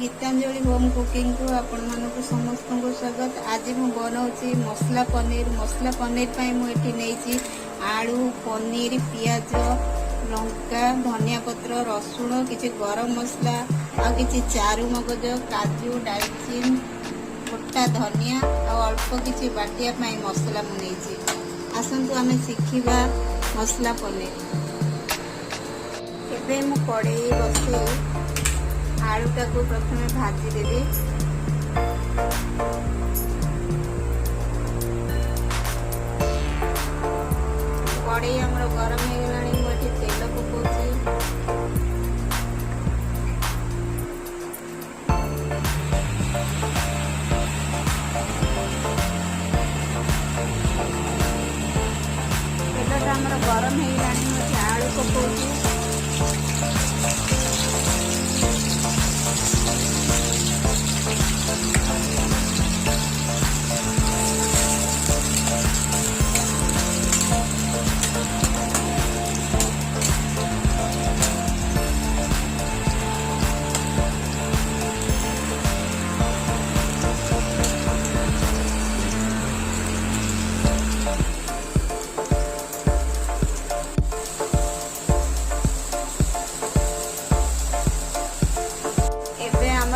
Geetanjali home cooking को आपण मानक समस्त को स्वागत। आज मु बनाऊँगी मसला पनीर पाई मुझे नहीं आलू पनीर पियाज लंका धनिया पत्र रसुण किसी गरम मसला आ किसी चारू मगज काजू डालचीन गोटा धनिया आ अल्प किसी बाटिया पाई मसला मुझे आसतु आम शिखा मसला पनीर। एबे मु कड़ाई बसई आलूटा को प्रथम भाजी देवी। कड़ाई हमर गरम हो गलानी मुझे तेल पकाउछि। तेलटा हमर गरम हो गलानी मुझे आलू पकाउछि।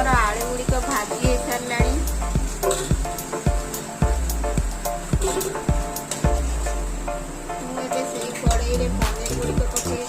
आलू गुड़िक भाजी हो सारा मुझे से कड़ाई रे पनीर गुड़िक पकेबी।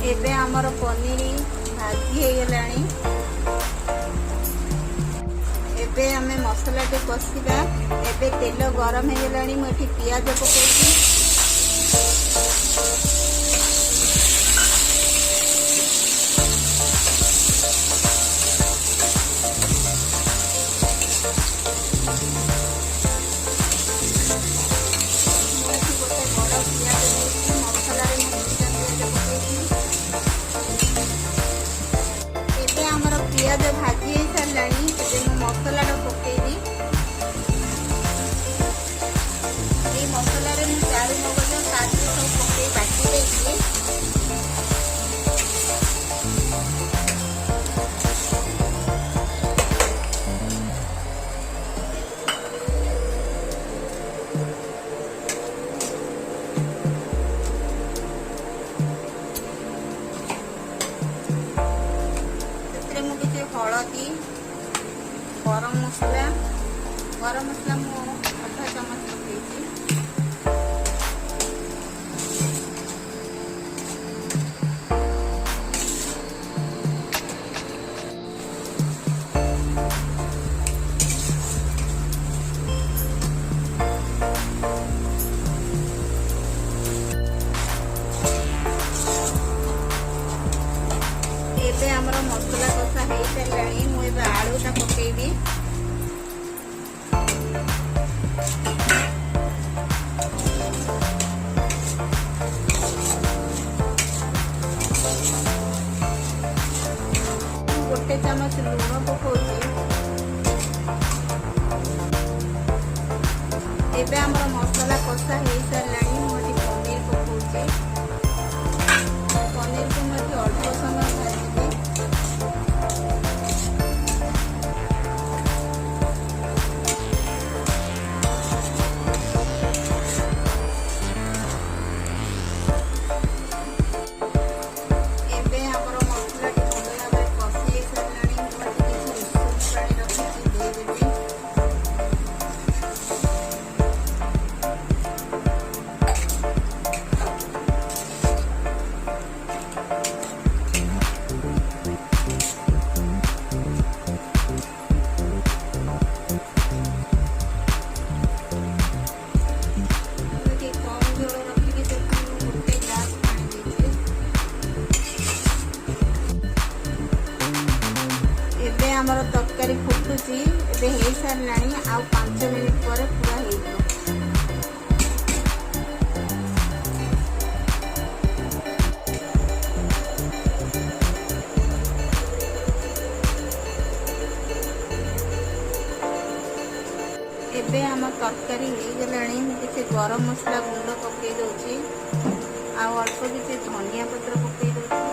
एबे हमर पनीर भाजी हो गलानी। एबे हमें मसला टे कषिबा। एबे तेल गरम हो गलानी मुझे पियाज पकाउछि। पियाज भाजी हो सारा मसला पकेबी। ये मसला चारू मगज काजू सब पकई बाटी देगी। हलदी गरम मसला मु आधा चमच पकईछि। एबे हमर मसला कषा हो सारा मुझे आलूटा पकेबी। गोटे चमच लुण पकाउछि। एबे हमर मसला कषा हो सारा मुझे पनीर पकाउछि। पनीर को मुझे अल्प समय भाजी। आमर तरकारी फुटुची एबे हो साराणी आ 5 मिनिट पर पूरा हो एबे आम तरकारी हो गलानी किसी गरम मसला गुंड पकई दउची आ अल्प किसी धनिया पत्र पकई दउची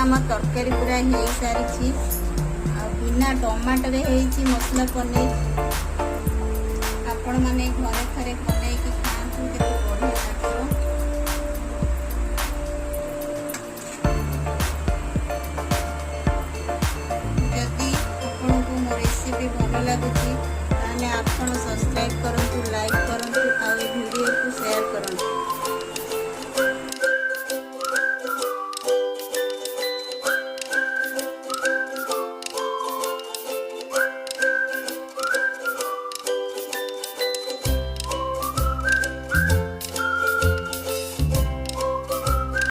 आम तरकारी पूरा हो सारी बिना टमाटर मसला पनीर आपण माने घरे घरे बनई खातु के बढ़िया लगे जदि आपको मो रेसिपी भल लगुच आप सब्सक्राइब करूँ लाइक